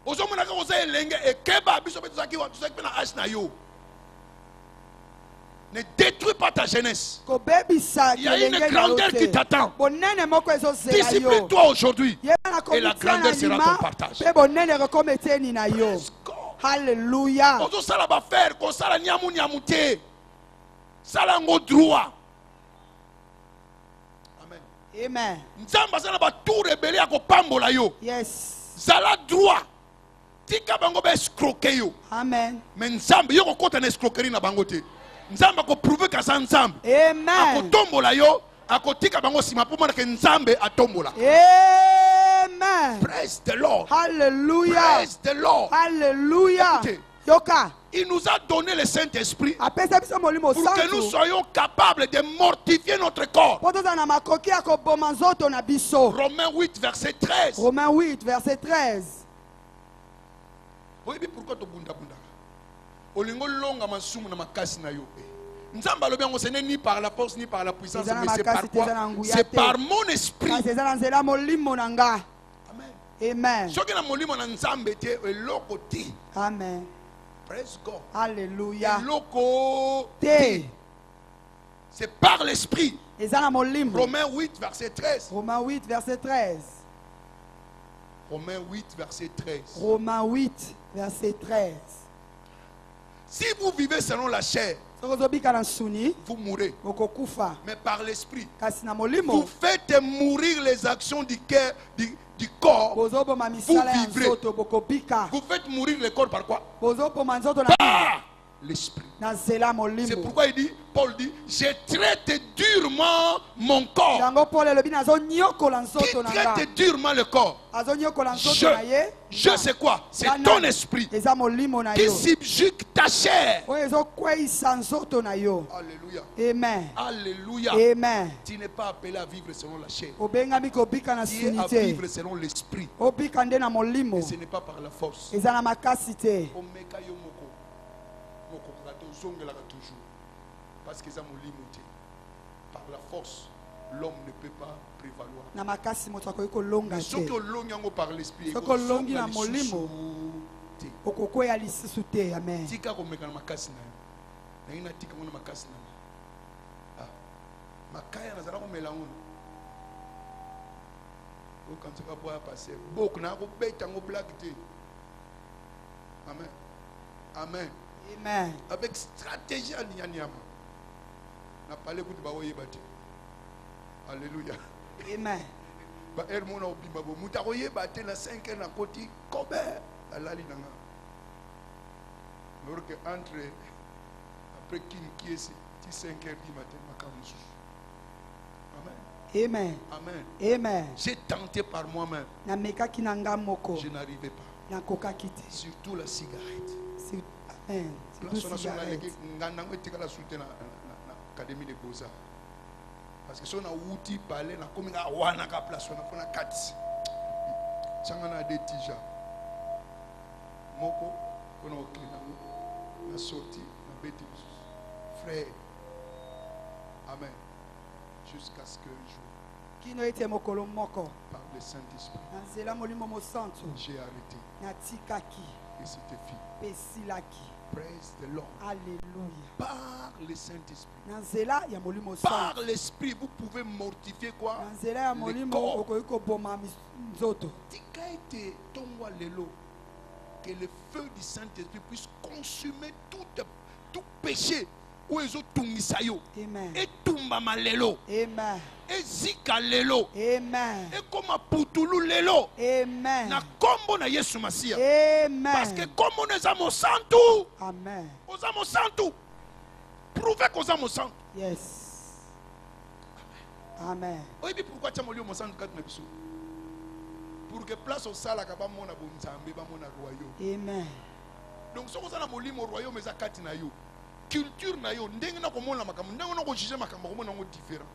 Ozomona ka oza elenge ekeba biso beto zaki na âge na yo. Ne détruis pas ta jeunesse. Il y a une grandeur qui t'attend. Discipline-toi aujourd'hui. Et la grandeur sera ton partage. Alléluia. Ozo sala ba faire ko sala nyamu nyamute. Sala ngo droit. Amen. Nzamba sana ba tout rebelle ya ko pambola yo. Yes. Sala droit. Tika bango ba escroquer yo. Amen. Mais nzamba yo ko kota na escroquerie na bango te. Nzamba ko prouver ka sa nzamba. Amen. Ako tombola yo, ako tika bango sima pour mona ke nzambe atombola. Amen. Praise the Lord. Hallelujah. Praise the Lord. Hallelujah. Écoutez, Yoka. Il nous a donné le Saint-Esprit pour que nous soyons capables de mortifier notre corps. Romains 8, verset 13. Romains 8, verset 13. Oui, pourquoi tu bunda bunda? Olingo longa masumu na makasi na yo. Nzamba lo bien, ce n'est ni par la force ni par la puissance, mais c'est par quoi? C'est par mon esprit. Amen. Amen. Amen. Praise God. Alléluia. C'est par l'esprit. Romains 8, verset 13. Romains 8, verset 13. Romains 8, verset 13. Romains 8, verset 13. Si vous vivez selon la chair, vous mourrez. Mais par l'esprit, vous faites mourir les actions du cœur, du corps. Vous vivrez. Vous faites mourir le corps par quoi? Par l'esprit. C'est pourquoi Paul dit, je traite durement mon corps. Qui traite durement le corps? Je sais quoi? C'est ton esprit qui subjugue ta chair. Alléluia. Amen. Alléluia. Amen. Tu n'es pas appelé à vivre selon la chair. Tu es à vivre selon l'esprit. Et ce n'est pas par la force. Parce que ça m'a limité. Par la force, l'homme ne peut pas prévaloir. Mais ce que l'homme par l'esprit, Amen. Amen. Amen. Avec stratégie à Nianyama. Na parlé de baoye bati. Alléluia. Amen. Ba er mona obimba bo mutaroye bati na 5 na koti kobe alali nanga. Alors que entre après qui est 5h du matin makamusu. Amen. Amen. Amen. Amen. J'ai tenté par moi-même. Je n'arrivais pas. Surtout la cigarette. Amen. Académie de Beaux-Arts. Parce que si on a outil parler, on a comme un wana ka place, on a fait la 4. Ça on a des tija. Moko, on a aucun. La sortie, la bête, frère. Amen. Jusqu'à ce que je par le Saint-Esprit, j'ai arrêté. Et c'était fini. Praise the Lord. Alléluia. Par le Saint-Esprit. Par l'Esprit, vous pouvez mortifier quoi? Le corps. Que le feu du Saint-Esprit puisse consumer tout péché. Amen. Et tumbama lelo. Amen. Et zika lelo. Amen. Et comme putulu lelo. Amen. Na kombo na Yesu Masia. Amen. Parce que comme on est à mon santo. Amen. Aux amos santo. Prouvez qu'aux amos santo. Yes. Amen. Oui, mais pourquoi tu as mon santo quand tu as pour que place au sala kaba mona bonzambe ba mona royaume. Amen. Donc ce qu'on a molimo royaume mais zakati na yo. Culture na yo ndenge na komona makambo ndenge na ko juger makambo komona ngo différent.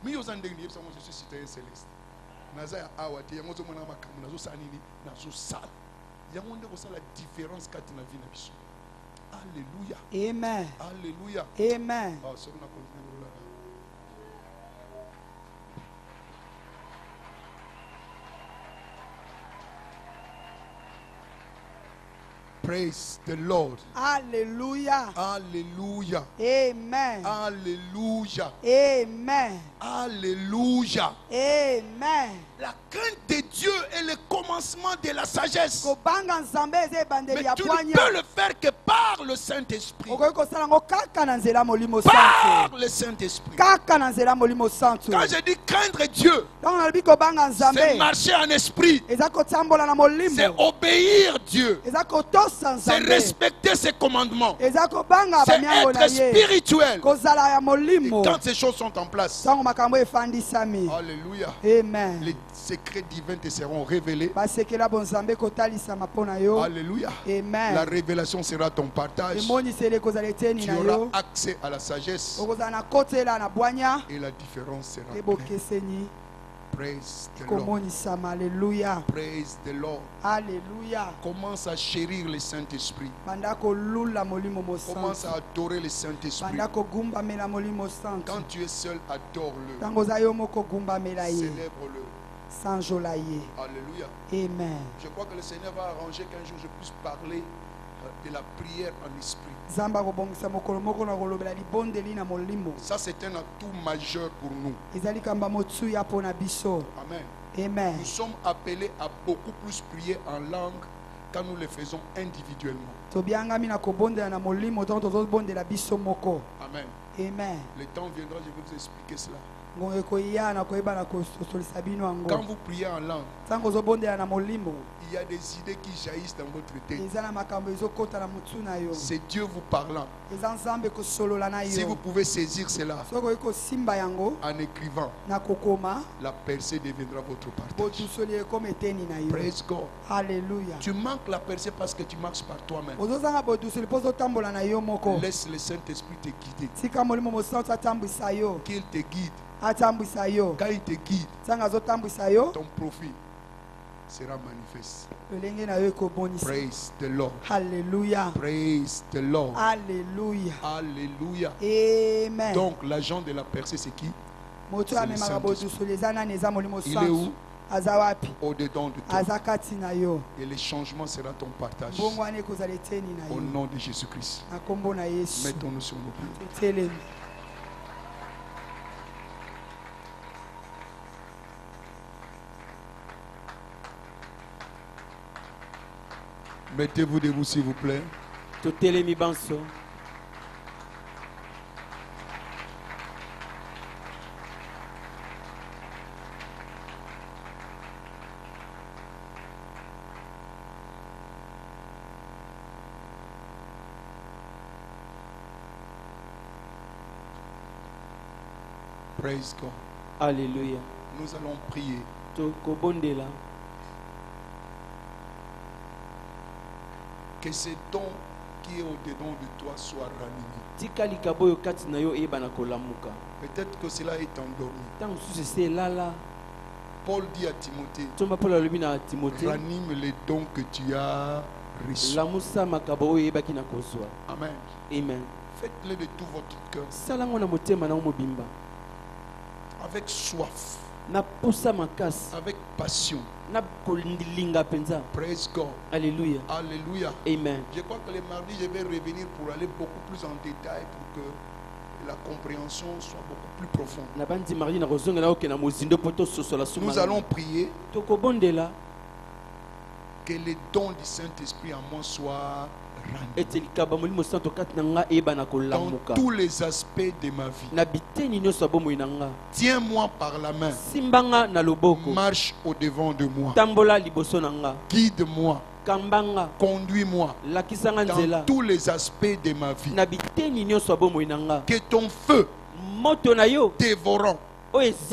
Mais yo zandenge ni yebisa ngo je suis citoyen céleste. Naza awati yango zo mona makambo nazo sanini nazo sala. Yango ndeko sala différence kati na vie na biso. Alléluia. Amen. Alléluia. Amen. Ah, ça on a continué là. Praise the Lord. Alléluia. Alléluia. Amen. Alléluia. Amen. Alléluia. Amen. La crainte de Dieu est le commencement de la sagesse. Mais tu ne peux le faire que par le Saint-Esprit. Par le Saint-Esprit. Quand je dis craindre Dieu, c'est marcher en esprit. C'est obéir Dieu. C'est respecter ses commandements. C'est être spirituel. Et quand ces choses sont en place, alléluia. Amen. Les secrets divins te seront révélés. Alléluia. Amen. La révélation sera ton partage. Tu auras accès à la sagesse. Et la différence sera pleine. Praise the Lord. Alléluia. Praise the Lord. Alléluia. Commence à chérir le Saint-Esprit. Commence à adorer le Saint-Esprit. Quand tu es seul, adore-le. Célèbre-le. Alléluia. Amen. Je crois que le Seigneur va arranger qu'un jour je puisse parler de la prière en esprit. Ça, c'est un atout majeur pour nous. Amen. Amen. Nous sommes appelés à beaucoup plus prier en langue quand nous le faisons individuellement. Amen. Amen. Le temps viendra, je vais vous expliquer cela. Quand vous priez en langue, il y a des idées qui jaillissent dans votre tête. C'est Dieu vous parlant. Si vous pouvez saisir cela en écrivant, la percée deviendra votre partage. Praise God. Alléluia. Tu manques la percée parce que tu marches par toi-même. Laisse le Saint-Esprit te guider. Qu'il te guide. Quand il te guide, ton profit sera manifeste. Praise the Lord. Alléluia. Praise the Lord. Alléluia. Alléluia. Amen. Donc l'agent de la percée c'est qui? C'est le Saint-Esprit. Il est où? Au-dedans de toi. Et le changement sera ton partage. Au nom de Jésus-Christ. Mettons-nous sur nos pieds. Mettez-vous debout s'il vous plaît. Praise God. Alléluia. Nous allons prier. Que ce don qui est au-dedans de toi soit ranimé. Peut-être que cela est endormi. Paul dit à Timothée, ranime les dons que tu as reçu. Amen. Amen. Faites-le de tout votre cœur. Avec soif. Avec passion. Praise God. Alléluia. Alléluia. Amen. Je crois que les mardis, je vais revenir pour aller beaucoup plus en détail pour que la compréhension soit beaucoup plus profonde. Nous allons prier que les dons du Saint-Esprit en moi soient rendus dans tous les aspects de ma vie. Tiens-moi par la main. Marche au-devant de moi. Guide-moi. Conduis-moi dans tous les aspects de ma vie. Que ton feu dévorant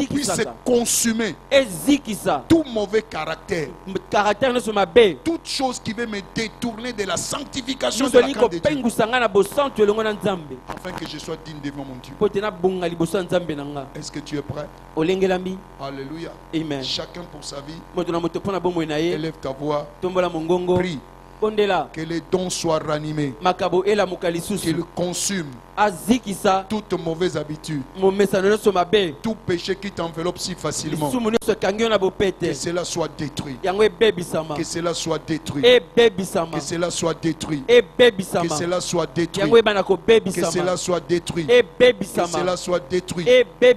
puisse consumer tout mauvais caractère, toute chose qui veut me détourner de la sanctification de la grâce de Dieu, afin que je sois digne devant mon Dieu. Est-ce que tu es prêt? Alléluia. Amen. Chacun pour sa vie. Élève ta voix. Prie. Que les dons soient ranimés. Qu'ils consument toute mauvaise habitude, tout péché qui t'enveloppe si facilement. Que cela soit détruit. Que cela soit détruit. Que cela soit détruit. Que cela soit détruit. Que cela soit détruit. Que cela soit détruit.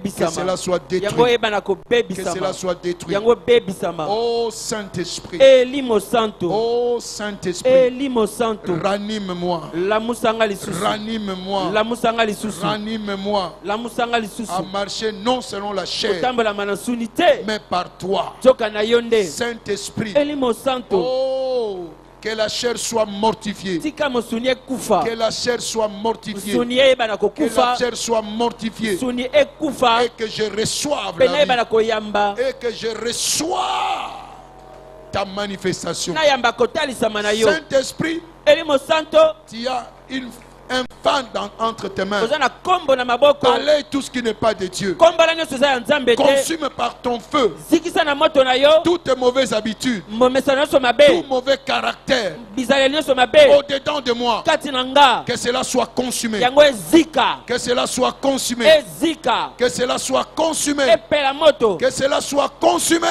Que cela soit détruit. Que cela soit détruit. Oh Saint-Esprit. Oh Saint-Esprit. Ranime-moi. Ranime-moi. Ranime-moi à marcher non selon la chair, mais par toi. Saint-Esprit, oh, que la chair soit mortifiée. Que la chair soit mortifiée. Que la chair soit mortifiée. Et que je reçoive la vie. Et que je reçoive ta manifestation. Saint-Esprit, tu as un fan entre tes mains. Balaye tout ce qui n'est pas de Dieu. Consume par ton feu toutes mauvaises habitudes, tout mauvais caractère au-dedans de moi. Que cela soit consumé. Que cela soit consumé. Que cela soit consumé. Que cela soit consumé.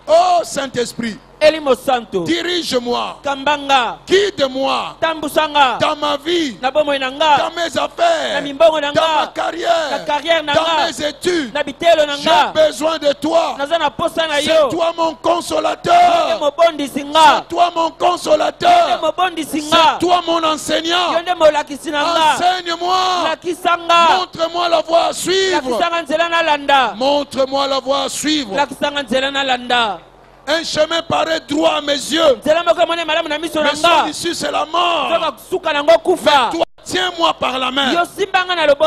Oh Saint-Esprit, dirige-moi, guide-moi dans ma vie, dans mes affaires, dans ma carrière, dans mes études. J'ai besoin de toi. C'est toi mon consolateur. C'est toi mon consolateur. C'est toi mon enseignant. Enseigne-moi. Montre-moi la voie à suivre. Montre-moi la voie à suivre. Un chemin paraît droit à mes yeux, mais son issue c'est la mort. Mais toi, tiens-moi par la main.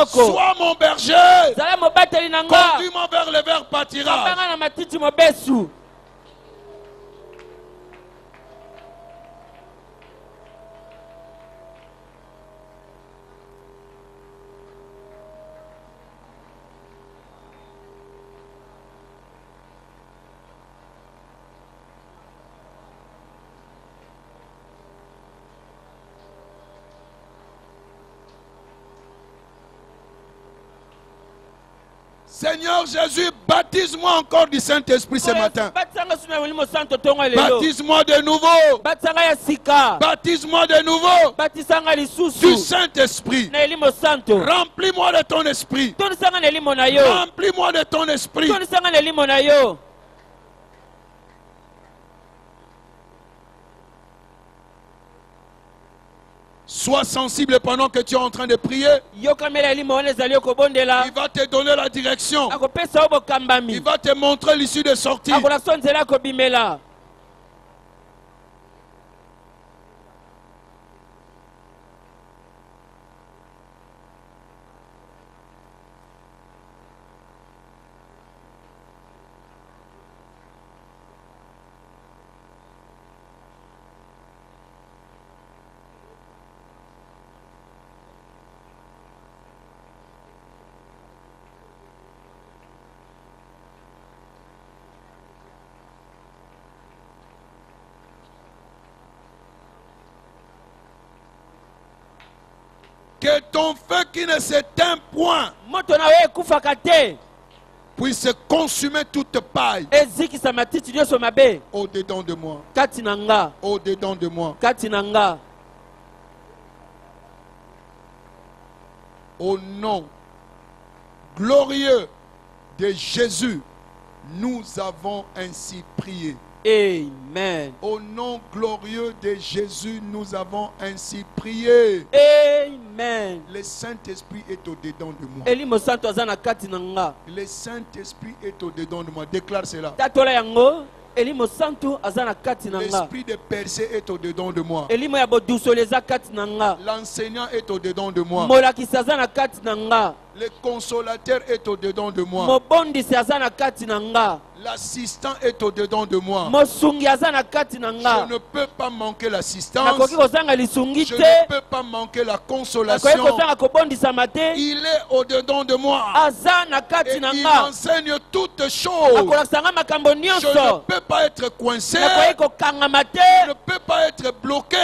Sois mon berger. Conduis-moi vers le vert pâturage. Seigneur Jésus, baptise-moi encore du Saint-Esprit ce matin. Baptise-moi de nouveau. Baptise-moi de nouveau du Saint-Esprit. Remplis-moi de ton esprit. Remplis-moi de ton esprit. Sois sensible pendant que tu es en train de prier. Il va te donner la direction. Il va te montrer l'issue de sortie. Que ton feu qui ne s'éteint point puisse consumer toute paille au-dedans de moi. Au-dedans de moi. Au nom glorieux de Jésus, nous avons ainsi prié. Amen. Au nom glorieux de Jésus, nous avons ainsi prié. Amen. Le Saint-Esprit est au-dedans de moi. Le Saint-Esprit est au-dedans de moi. Déclare cela. L'esprit de percée est au-dedans de moi. L'enseignant est au-dedans de moi. Le consolateur est au-dedans de moi. L'assistant est au-dedans de moi. Je ne peux pas manquer l'assistance. Je ne peux pas manquer la consolation. Il est au-dedans de moi. Et il enseigne toutes choses. Je ne peux pas être coincé. Je ne peux pas être bloqué.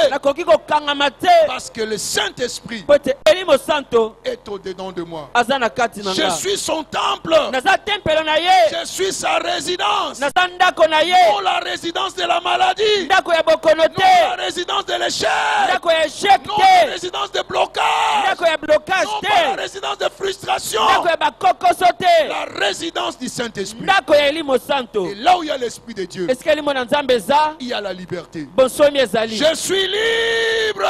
Parce que le Saint-Esprit est au-dedans de moi. Je suis son temple. Je suis sa résidence. Non la résidence de la maladie. Non la résidence de l'échec. Non la résidence de blocage. Non pas la résidence de frustration. La résidence du Saint-Esprit. Et là où il y a l'Esprit de Dieu, il y a la liberté. Je suis libre.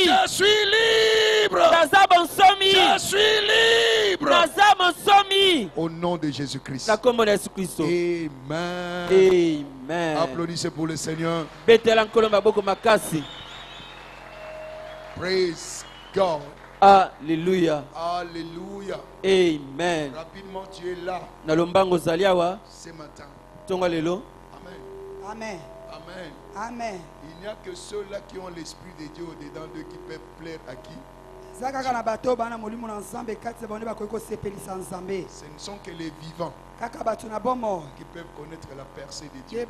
Je suis libre. Je suis libre. Au nom de Jésus-Christ. Amen. Amen. Applaudissez pour le Seigneur. Praise God. Alléluia. Alléluia. Amen. Rapidement, tu es là ce matin. Amen. Amen. Amen. Amen. Il n'y a que ceux-là qui ont l'Esprit de Dieu au-dedans d'eux qui peuvent plaire à qui? Ce ne sont que les vivants qui peuvent connaître la percée de Dieu.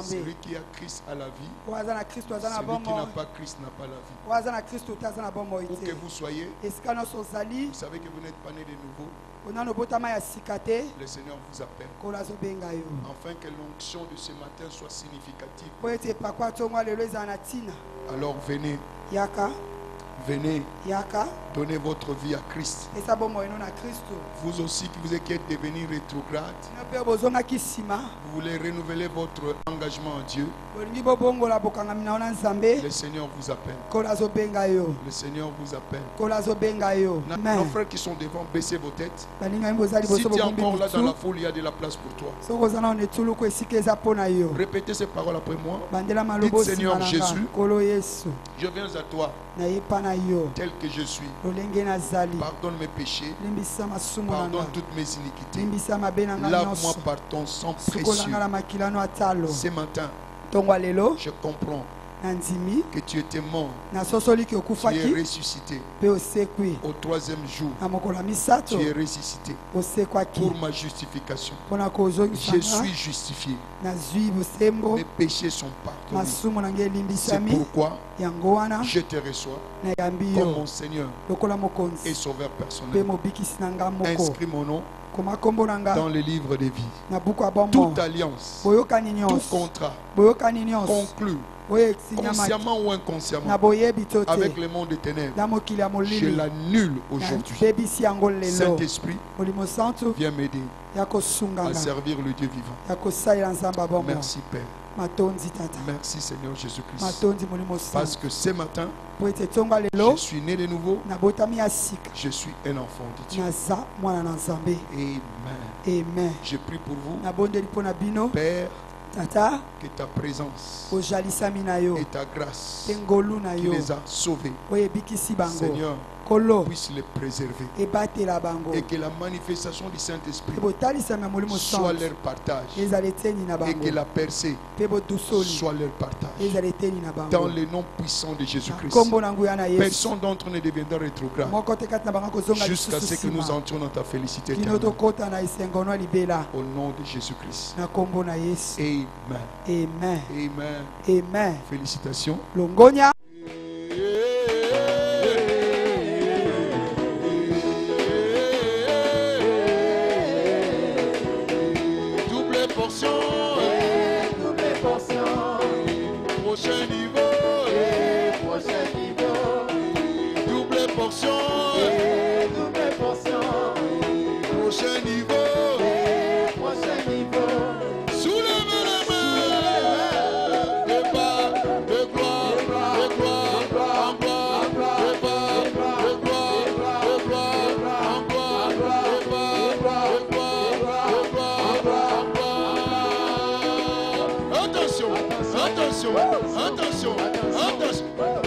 Celui qui a Christ a la vie. Celui qui n'a pas Christ n'a pas la vie. Où que vous soyez, vous savez que vous n'êtes pas né de nouveau. Le Seigneur vous appelle. Afin que l'onction de ce matin soit significative. Alors venez. Venez, donnez votre vie à Christ. Vous aussi qui êtes devenus rétrogrades, vous voulez renouveler votre engagement en Dieu. Le Seigneur vous appelle. Le Seigneur vous appelle. Nos frères qui sont devant, baissez vos têtes. Si tu es encore là dans la foule, il y a de la place pour toi. Répétez ces paroles après moi. Dites, Seigneur Jésus, je viens à toi tel que je suis. Pardonne mes péchés. Pardonne toutes mes iniquités. Lave-moi par ton sang précieux. Ce matin, je comprends que tu étais mort, tu es ressuscité. Au troisième jour, tu es ressuscité pour ma justification. Je suis justifié. Mes péchés sont pardonnés. C'est pourquoi je te reçois comme mon Seigneur et Sauveur personnel. Inscris mon nom dans le livre de vie. Toute alliance, tout contrat conclu consciemment ou inconsciemment avec le monde des ténèbres, je l'annule aujourd'hui. Saint-Esprit, viens m'aider à servir le Dieu vivant. Merci Père. Merci Seigneur Jésus-Christ. Parce que ce matin, je suis né de nouveau. Je suis un enfant de Dieu. Amen. Je prie pour vous, Père, que ta présence et ta grâce qui les a sauvés, Seigneur, puisse les préserver et que la manifestation du Saint-Esprit soit leur partage et que la percée soit leur partage dans le nom puissant de Jésus-Christ. Personne d'entre nous ne deviendra rétrograde jusqu'à ce que nous entrions dans ta félicité éternelle. Au nom de Jésus-Christ. Amen. Amen. Félicitations. attention, attention, attention, attention.